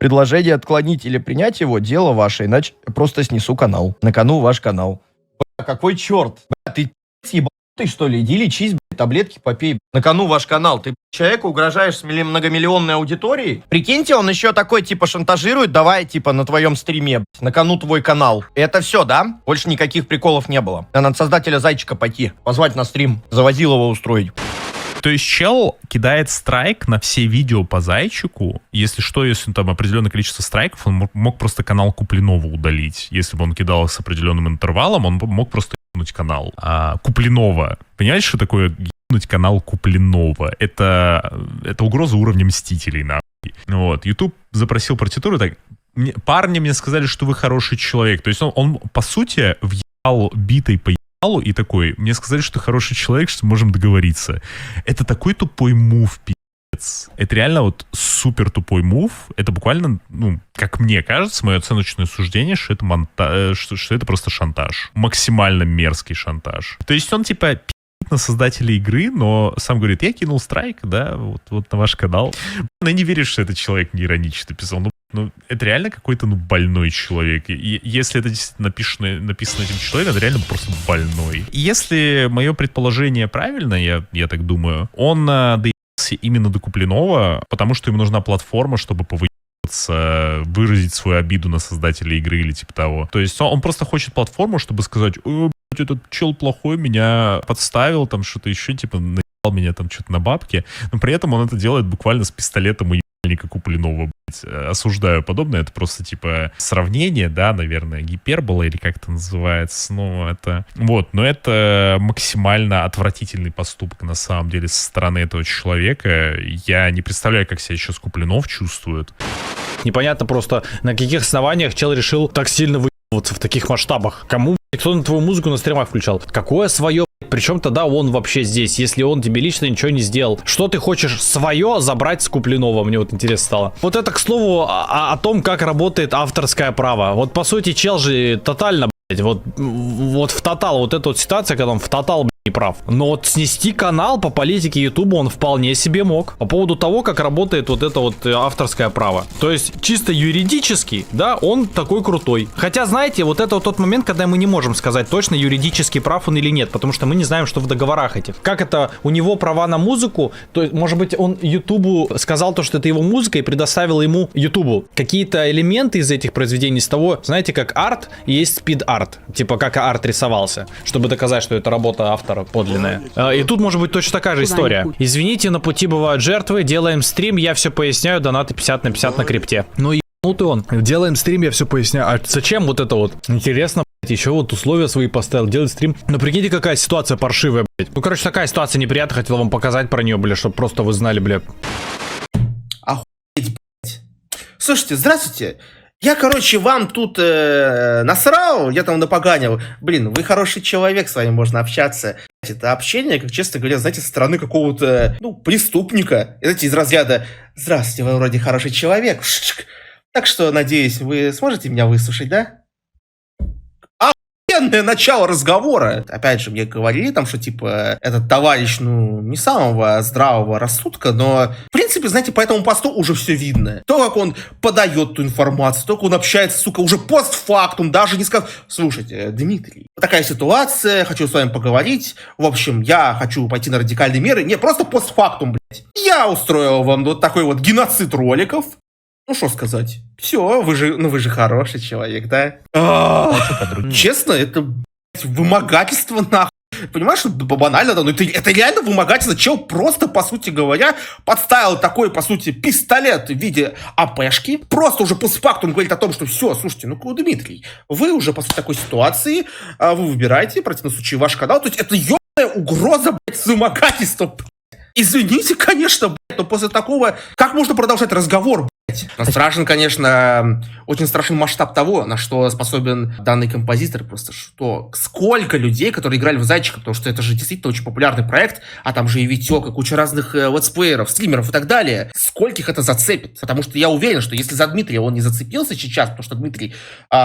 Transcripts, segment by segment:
Предложение отклонить или принять его — дело ваше, иначе я просто снесу канал. На кону ваш канал. Бля, какой черт? Бля, ты ебанутый, что ли? Иди лечись, бля, таблетки попей. Бля. На кону ваш канал. Ты человеку угрожаешь с многомиллионной аудиторией? Прикиньте, он еще такой, типа, шантажирует. Давай, типа, на твоем стриме, бля, на кону твой канал. И это все, да? Больше никаких приколов не было. Надо создателя Зайчика пойти, позвать на стрим, Завозилова устроить. То есть чел кидает страйк на все видео по Зайчику. Если что, если там определенное количество страйков, он мог просто канал Куплинова удалить. Если бы он кидал их с определенным интервалом, он мог просто ебнуть канал. Куплинова. Понимаете, что такое ебнуть канал Куплинова? Это угроза уровня Мстителей, нахуй. Вот. YouTube запросил партитуру, так... Парни мне сказали, что вы хороший человек. То есть он по сути, въебал битой по и такой, мне сказали, что ты хороший человек, что можем договориться. Это такой тупой мув, пи***ц. Это реально вот супер тупой мув. Это буквально, ну, как мне кажется, мое оценочное суждение, что это, что это просто шантаж. Максимально мерзкий шантаж. То есть он типа пи***т на создателя игры, но сам говорит, я кинул страйк, да, вот на ваш канал. Я не верю, что этот человек не иронично писал. Ну, это реально какой-то, больной человек. И если это действительно написано этим человеком, это реально просто больной. И если мое предположение правильно, я так думаю, он доебался именно до Куплинова, потому что ему нужна платформа, чтобы повыебаться, выразить свою обиду на создателя игры или типа того. То есть он просто хочет платформу, чтобы сказать, этот чел плохой, меня подставил, там что-то еще, типа, наебал меня там что-то на бабки. Но при этом он это делает буквально с пистолетом и Куплинова, осуждаю подобное, это просто типа сравнение, да, наверное, гипербола или как это называется, но это максимально отвратительный поступок на самом деле со стороны этого человека. Я не представляю, как себя сейчас Куплинов чувствует. Непонятно просто, на каких основаниях чел решил так сильно выебываться в таких масштабах. Кому, кто на твою музыку на стримах включал? Какое свое? Причем тогда он вообще здесь, если он тебе лично ничего не сделал. Что ты хочешь свое забрать с Куплинова? Мне вот интересно стало. Вот это, к слову, о том, как работает авторское право. Вот по сути чел же тотально, блядь, вот в тотал, вот эта вот ситуация, когда он в тотал, блядь, не прав. Но вот снести канал по политике Ютуба он вполне себе мог. По поводу того, как работает вот это вот авторское право. То есть чисто юридически, да, он такой крутой. Хотя, знаете, вот это вот тот момент, когда мы не можем сказать точно, юридически прав он или нет, потому что мы не знаем, что в договорах этих. Как это у него права на музыку, то есть, может быть, он Ютубу сказал то, что это его музыка, и предоставил ему Ютубу какие-то элементы из этих произведений, с того, знаете, как арт, есть спид-арт, типа как арт рисовался, чтобы доказать, что это работа автора подлинная. И тут может быть точно такая же история. Извините, на пути бывают жертвы, делаем стрим, я все поясняю, донаты 50 на 50 на крипте. Ну ебанутый он. Делаем стрим, я все поясняю. А зачем вот это вот? Интересно, блядь, еще вот условия свои поставил, делать стрим. Ну прикиньте, какая ситуация паршивая, блядь. Ну короче, такая ситуация неприятная, хотел вам показать про нее, блядь, чтобы просто вы знали, блядь. Охуеть, блядь. Слушайте, здравствуйте. Я, короче, вам тут насрал, я там напоганил. Блин, вы хороший человек, с вами можно общаться. Это общение, как честно говоря, знаете, со стороны какого-то, преступника. Знаете, из разряда «Здравствуйте, вы вроде хороший человек». Так что, надеюсь, вы сможете меня выслушать, да? Охуенное начало разговора. Опять же, мне говорили там, что, типа, этот товарищ, не самого здравого рассудка, но, в принципе, знаете, по этому посту уже все видно. То, как он подает ту информацию, то, как он общается, сука, уже постфактум, даже не сказав, слушайте, Дмитрий, такая ситуация, хочу с вами поговорить, в общем, я хочу пойти на радикальные меры, не, просто постфактум, блядь. Я устроил вам вот такой вот геноцид роликов. Ну, что сказать? Все, вы же хороший человек, да? Честно, это, блядь, вымогательство, нахуй. Понимаешь, что банально, да? Но это реально вымогательство. Чел просто, по сути говоря, подставил такой, по сути, пистолет в виде АПшки. Просто уже постфактум говорит о том, что все, слушайте, Дмитрий, вы уже, по сути, такой ситуации, вы выбираете, в противном случае, ваш канал. То есть это ебаная угроза, блядь, с вымогательством, блядь. Извините, конечно, блядь, но после такого, как можно продолжать разговор, блядь? Страшен, конечно, очень страшен масштаб того, на что способен данный композитор. Просто что, сколько людей, которые играли в Зайчика, потому что это же действительно очень популярный проект, а там же и Витек, и куча разных летсплееров, стримеров и так далее. Скольких это зацепит? Потому что я уверен, что если за Дмитрия он не зацепился сейчас, потому что Дмитрий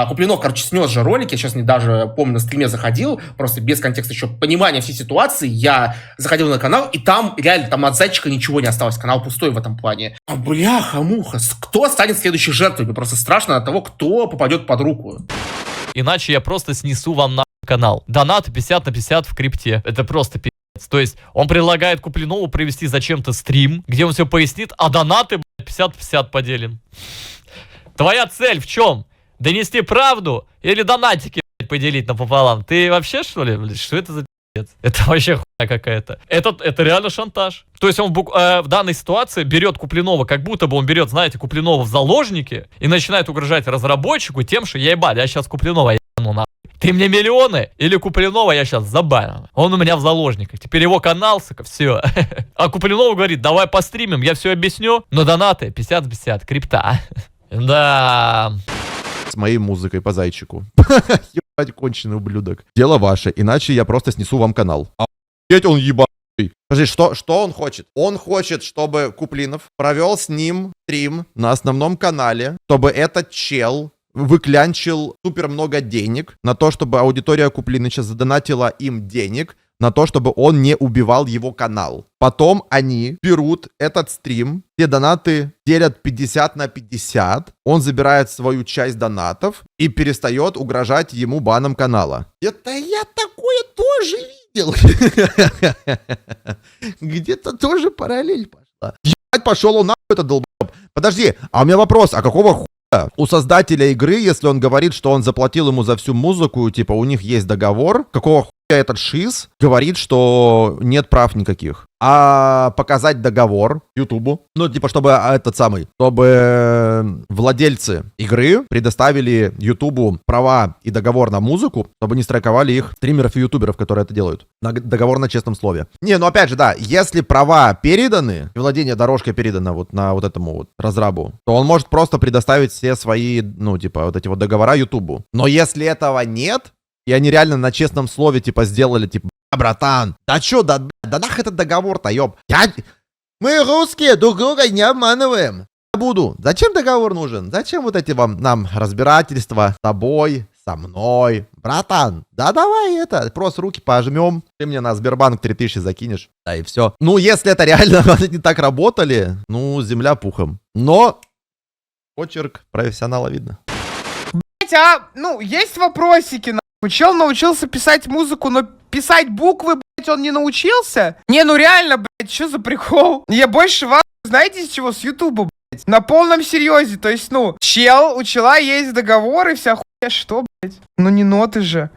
Куплинов, короче, снес же ролик, я сейчас не даже помню, на стриме заходил, просто без контекста еще понимания всей ситуации, я заходил на канал, и там реально там от Зайчика ничего не осталось, канал пустой в этом плане. Бляха-муха, кто станет следующей жертвой? Мне просто страшно от того, кто попадет под руку. Иначе я просто снесу вам на канал. Донаты 50 на 50 в крипте. Это просто пи***ц. То есть он предлагает Куплинову провести зачем-то стрим, где он все пояснит, а донаты, блядь, 50-50 поделим. Твоя цель в чем? Донести правду или донатики, блядь, поделить напополам? Ты вообще, что ли, блядь, что это за пи***ц? Это вообще хуйня какая-то. Это реально шантаж. То есть он в данной ситуации берет Куплинова, как будто бы он берет, знаете, Куплинова в заложники и начинает угрожать разработчику тем, что я сейчас Куплинова ебану нахуй. Ты мне миллионы или Куплинова я сейчас забаню. Он у меня в заложниках. Теперь его канал, сука, все. А Куплинов говорит, давай постримим, я все объясню, но донаты 50-50, крипта. Да. С моей музыкой по зайчику. Ебать, конченый ублюдок. Дело ваше, иначе я просто снесу вам канал. А он ебать. Скажи, что он хочет? Он хочет, чтобы Куплинов провел с ним стрим на основном канале, чтобы этот чел выклянчил супер много денег на то, чтобы аудитория Куплиныча задонатила им денег, на то, чтобы он не убивал его канал. Потом они берут этот стрим, все донаты делят 50 на 50, он забирает свою часть донатов и перестает угрожать ему баном канала. Это я такое тоже видел. Где-то тоже параллель пошла. Ебать, пошел он нахуй, этот долбоеб. Подожди, а у меня вопрос, а какого хуя у создателя игры, если он говорит, что он заплатил ему за всю музыку, типа у них есть договор, какого хуя этот шиз говорит, что нет прав никаких? А показать договор Ютубу, ну, типа, чтобы чтобы владельцы игры предоставили Ютубу права и договор на музыку, чтобы не страйковали их стримеров и ютуберов, которые это делают. Договор на честном слове. Не, ну, опять же, да, если права переданы, владение дорожкой передано вот на вот этому вот разрабу, то он может просто предоставить все свои, ну, типа, вот эти вот договора Ютубу. Но если этого нет, и они реально на честном слове, типа, сделали, типа, братан, да чё, да нах этот договор-то, ёб. Мы русские, друг друга не обманываем. Буду. Зачем договор нужен? Зачем вот эти нам разбирательства с тобой, со мной? Братан, да давай это, просто руки пожмем. Ты мне на Сбербанк 3000 закинешь. Да и все. Ну, если это реально не так работали, ну, земля пухом. Но почерк профессионала видно. Ну, есть вопросики, Чел научился писать музыку, но писать буквы, блядь, он не научился? Не, ну реально, блядь, что за прикол? Я больше вас, знаете, с чего? С Ютуба, блядь. На полном серьезе, то есть, ну, у чела есть договор и вся хуйня, что, блядь? Ну не ноты же.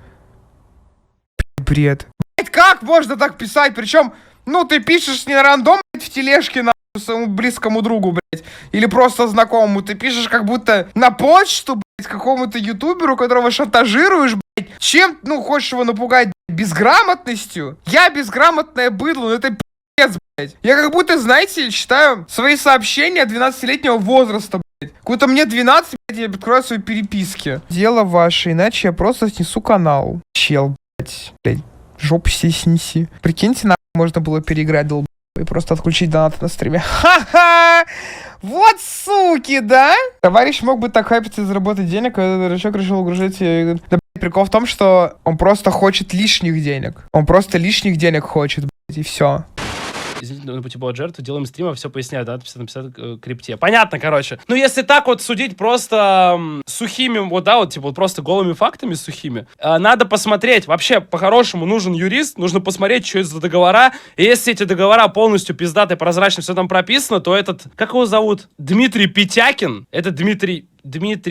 Бред. Блядь, как можно так писать? Причем, ну, ты пишешь не на рандом, блядь, в тележке, своему близкому другу, блядь, или просто знакомому, ты пишешь как будто на почту, блядь, какому-то ютуберу, которого шантажируешь, блядь, чем, ну, хочешь его напугать, безграмотностью? Я безграмотное быдло, ну это пиздец, блядь. Я как будто, знаете, читаю свои сообщения 12-летнего возраста, блядь. Какой-то мне 12, блядь, я открою свои переписки. Дело ваше, иначе я просто снесу канал. Чел, блядь, жопу себе снеси. Прикиньте, нахуй можно было переиграть, долб. И просто отключить донаты на стриме. Ха-ха! Вот суки, да? Товарищ мог бы так хайпиться и заработать денег, а этот дурачок решил угрожать. Да, блядь, прикол в том, что он просто хочет лишних денег. Он просто лишних денег хочет, блядь, и все. Извините, на пути от жертвы, делаем стрима, все поясняю, да, 50 на 50 крипте. Понятно, короче. Ну, если так вот судить просто сухими, вот, да, вот, типа, вот просто голыми фактами сухими, надо посмотреть, вообще, по-хорошему, нужен юрист, нужно посмотреть, что это за договора, и если эти договора полностью пиздатые, прозрачно, все там прописано, то этот, как его зовут? Дмитрий Петякин, это Дмитрий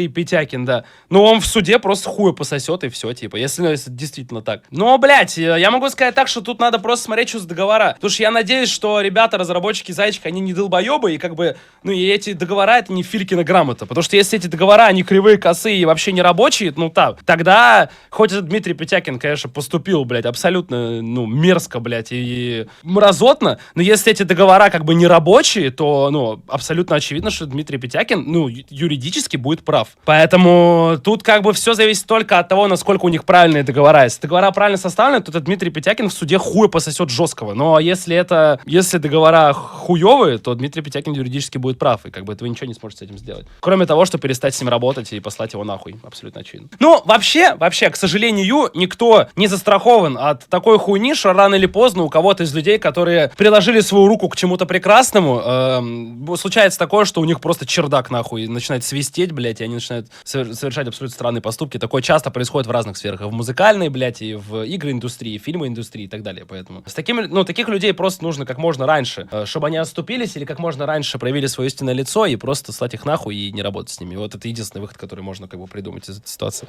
Петякин, да. Ну, он в суде просто хуя пососет, и все, типа, если действительно так. Но, блядь, я могу сказать так, что тут надо просто смотреть, что за договора. Потому что я надеюсь, что ребята, разработчики Зайчика, они не долбоебы, и как бы, ну, и эти договора, это не Филькина грамота. Потому что если эти договора, они кривые, косые и вообще не рабочие, ну, так, тогда, хоть этот Дмитрий Петякин, конечно, поступил, блядь, абсолютно, ну, мерзко, блядь, и мразотно, но если эти договора как бы не рабочие, то, ну, абсолютно очевидно, что Дмитрий Петякин, ну, юридически будет прав. Поэтому тут как бы все зависит только от того, насколько у них правильные договора. Если договора правильно составлены, то этот Дмитрий Петякин в суде хуя пососет жесткого. Но если договора хуевые, то Дмитрий Петякин юридически будет прав. И как бы вы ничего не сможете с этим сделать. Кроме того, что перестать с ним работать и послать его нахуй. Абсолютно очевидно. Ну, вообще, к сожалению, никто не застрахован от такой хуйни, что рано или поздно у кого-то из людей, которые приложили свою руку к чему-то прекрасному, случается такое, что у них просто чердак нахуй начинает свистеть, блядь, и они начинают совершать абсолютно странные поступки. Такое часто происходит в разных сферах. И в музыкальной, блядь, и в игроиндустрии, фильмоиндустрии и так далее. Поэтому с такими, таких людей просто нужно как можно раньше, чтобы они отступились или как можно раньше проявили свое истинное лицо и просто слать их нахуй и не работать с ними. Вот это единственный выход, который можно как бы придумать из этой ситуации.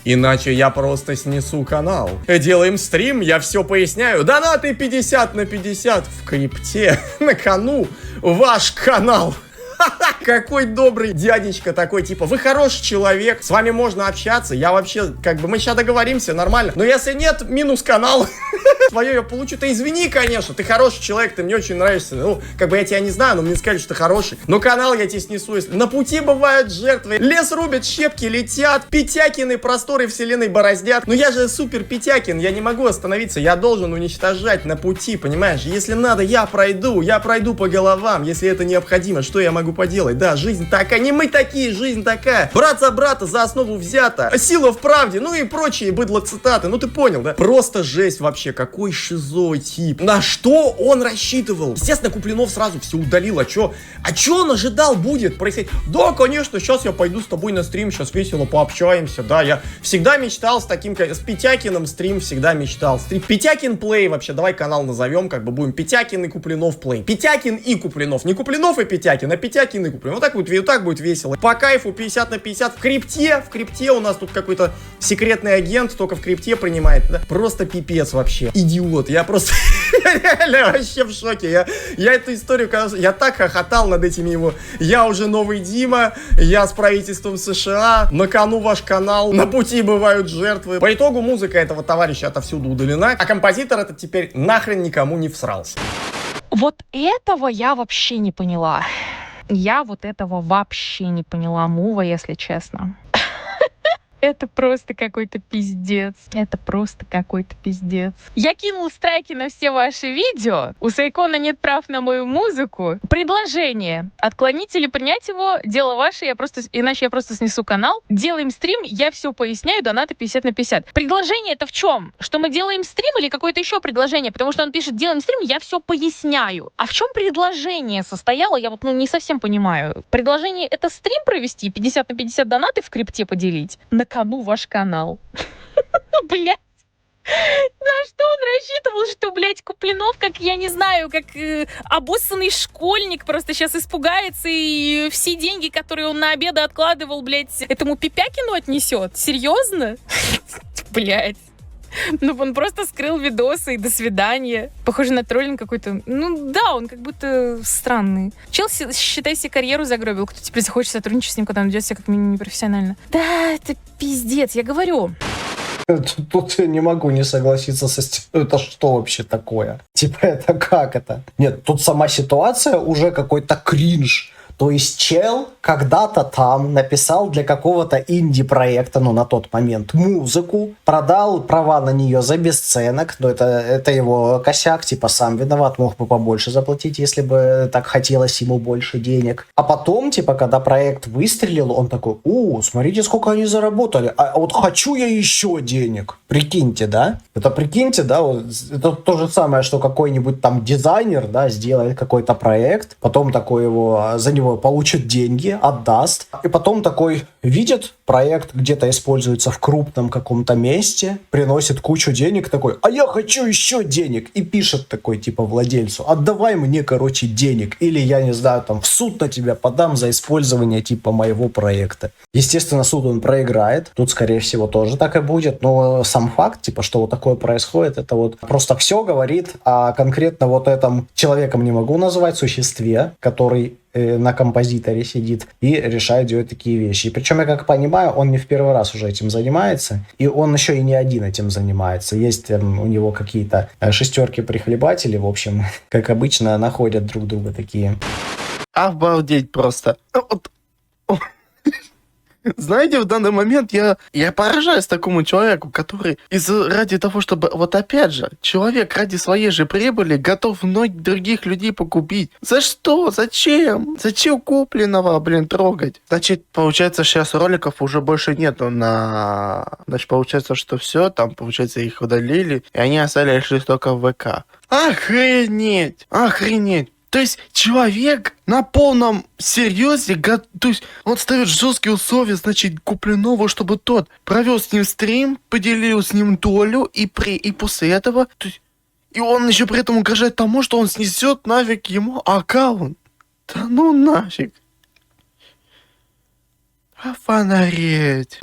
Иначе я просто снесу канал. Делаем стрим, я все поясняю. Донаты 50/50 в крипте. На кону ваш канал. Какой добрый дядечка такой, типа, вы хороший человек, с вами можно общаться, я вообще, как бы, мы сейчас договоримся, нормально, но если нет, минус канал, свое я получу, ты извини, конечно, ты хороший человек, ты мне очень нравишься, ну, как бы я тебя не знаю, но мне сказали, что ты хороший, но канал я тебе снесу, если... На пути бывают жертвы, лес рубят, щепки летят, Петякины просторы вселенной бороздят, но я же супер Петякин, я не могу остановиться, я должен уничтожать на пути, понимаешь, если надо, я пройду по головам, если это необходимо, что я могу поделать? Да, жизнь такая, не мы такие, жизнь такая. Брат за брата за основу взята. Сила в правде, ну и прочие быдло цитаты. Ну ты понял, да? Просто жесть вообще, какой шизой тип. На что он рассчитывал? Естественно, Куплинов сразу все удалил. А чё он ожидал будет происходить? Да, конечно, сейчас я пойду с тобой на стрим, сейчас весело пообщаемся. Да, я всегда мечтал с Петякиным стрим, всегда мечтал. Петякин плей вообще, давай канал назовем, как бы будем Петякин и Куплинов плей. Петякин и Куплинов. Не Куплинов и Петякин, а Петякин и Куплинов. Вот так будет весело. По кайфу 50/50. В крипте у нас тут какой-то секретный агент, только в крипте принимает. Да? Просто пипец вообще. Идиот. Я просто реально вообще в шоке. Я эту историю, я так хохотал над этими его. Я уже новый Дима, я с правительством США, на кону ваш канал, на пути бывают жертвы. По итогу музыка этого товарища отовсюду удалена, а композитор этот теперь нахрен никому не всрался. Вот этого я вообще не поняла. Я вот этого вообще не поняла, Мува, если честно. Это просто какой-то пиздец. Это просто какой-то пиздец. Я кинул страйки на все ваши видео. У Сайкона нет прав на мою музыку. Предложение. Отклонить или принять его, дело ваше, иначе я просто снесу канал. Делаем стрим, я все поясняю, донаты 50/50. Предложение это в чем? Что мы делаем стрим или какое-то еще предложение? Потому что он пишет, делаем стрим, я все поясняю. А в чем предложение состояло? Я вот не совсем понимаю. Предложение это стрим провести, 50/50 донаты в крипте поделить. На кону ваш канал. Блять. На что он рассчитывал, что, блядь, Куплинов, как, я не знаю, как обоссанный школьник просто сейчас испугается и все деньги, которые он на обеды откладывал, блядь, этому Пипякину отнесет? Серьезно? Блядь. Ну, он просто скрыл видосы и до свидания. Похоже на троллинг какой-то. Ну, да, он как будто странный. Чел, считай, себе карьеру загробил. Кто теперь захочет сотрудничать с ним, когда он ведет себя как минимум непрофессионально. Да, это пиздец, я говорю. Тут я не могу не согласиться со Стивом. Это что вообще такое? Типа, это как это? Нет, тут сама ситуация уже какой-то кринж. То есть чел когда-то там написал для какого-то инди-проекта, ну, на тот момент, музыку, продал права на нее за бесценок, но это его косяк, типа, сам виноват, мог бы побольше заплатить, если бы так хотелось ему больше денег. А потом, типа, когда проект выстрелил, он такой, смотрите, сколько они заработали, а вот хочу я еще денег. Прикиньте, да? Это прикиньте, да, вот, это то же самое, что какой-нибудь там дизайнер, да, сделает какой-то проект, потом такой за него получит деньги, отдаст, и потом такой видит проект где-то используется в крупном каком-то месте, приносит кучу денег, такой, а я хочу еще денег, и пишет такой, типа, владельцу, отдавай мне, короче, денег, или, я не знаю, там, в суд на тебя подам за использование, типа, моего проекта. Естественно, суд он проиграет, тут, скорее всего, тоже так и будет, но сам факт, типа, что вот такое происходит, это вот просто все говорит о конкретно вот этом, человеком не могу назвать, существе, который на композиторе сидит и решает делать такие вещи. И причем, я как понимаю, он не в первый раз уже этим занимается, и он еще и не один этим занимается. Есть у него какие-то шестерки-прихлебатели, в общем, как обычно, находят друг друга такие. Обалдеть просто. Знаете, в данный момент я поражаюсь такому человеку, который ради того, чтобы, вот опять же, человек ради своей же прибыли готов многих других людей погубить. За что? Зачем? Зачем купленного, трогать? Значит, получается, сейчас роликов уже больше нету Значит, получается, что все, там, получается, их удалили, и они остались лишь только в ВК. Охренеть! Охренеть! То есть человек на полном серьезе, то есть он ставит жесткие условия, значит, Куплинову, чтобы тот провел с ним стрим, поделил с ним долю, и после этого, то есть, и он еще при этом угрожает тому, что он снесет нафиг ему аккаунт. Да ну нафиг. Офонарить.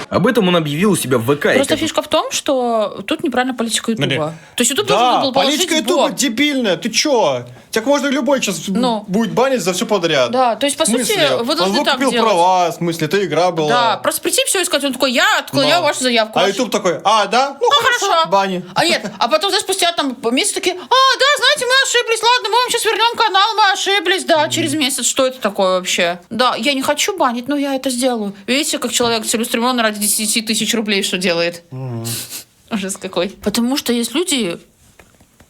Об этом он объявил у себя в ВК. Просто фишка в том, что тут неправильно политика Ютуба. То есть Ютуб должен был положить политика Ютуба дебильная, ты чё? Так можно любой сейчас будет банить за все подряд. Да, то есть, по сути, вы должны так делать. Он выкупил права, в смысле, это игра была. Да, просто прийти все искать, он такой, я отклоняю вашу заявку. А Ютуб такой, да? Ну хорошо, бани. А нет, а потом, знаешь, спустя там месяц такие, да, знаете, мы ошиблись, ладно, мы вам сейчас вернем канал, мы ошиблись, да, через месяц, что это такое вообще? Да, я не хочу банить, но я это сделаю. Видите, как человек целеустремленно ради 10 тысяч рублей что делает? Ужас какой. Потому что есть люди,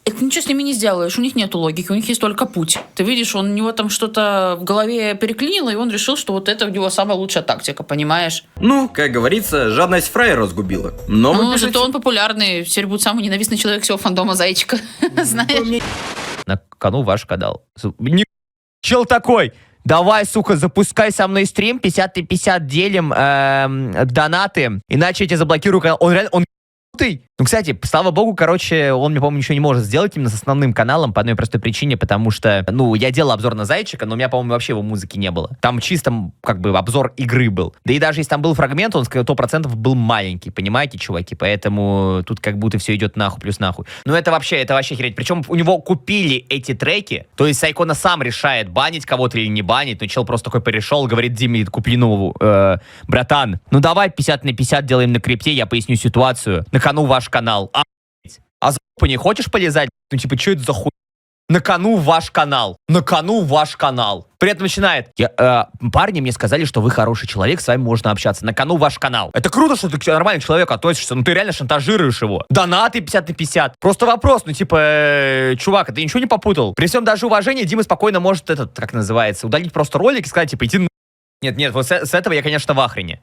ничего с ними не сделаешь, у них нет логики, у них есть только путь. Ты видишь, у него там что-то в голове переклинило, и он решил, что вот это у него самая лучшая тактика, понимаешь? Ну, как говорится, жадность фраера разгубила. Но зато он популярный, теперь будет самый ненавистный человек всего фандома Зайчика. Знаешь? На кону ваш канал. Чел такой... Давай, сука, запускай со мной стрим, 50 на 50 делим донаты, иначе я тебя заблокирую канал. Он реально, он ебанутый. Ну, кстати, слава богу, короче, он, мне, по-моему, ничего не может сделать именно с основным каналом по одной простой причине, потому что, я делал обзор на Зайчика, но у меня, по-моему, вообще его музыки не было. Там чисто, обзор игры был. Да и даже если там был фрагмент, он, 100% был маленький, понимаете, чуваки? Поэтому тут как будто все идет нахуй плюс нахуй. Но это вообще херень. Причем у него купили эти треки, то есть Сайкона сам решает, банить кого-то или не банить, но чел просто такой перешел, говорит Диме Куплинову, братан, давай 50 на 50 делаем на крипте, я поясню ситуацию. На кону ваш канал. А за не хочешь полезать? Что это за хуй? На кону ваш канал. На кону ваш канал. При этом начинает. Парни мне сказали, что вы хороший человек, с вами можно общаться. На кону ваш канал. Это круто, что ты к нормальному человеку относишься, но ты реально шантажируешь его. Донаты 50 на 50. Просто вопрос, чувак, ты ничего не попутал? При всем даже уважении Дима спокойно может удалить просто ролик и сказать, иди на... Нет, вот с этого я, конечно, в ахрене.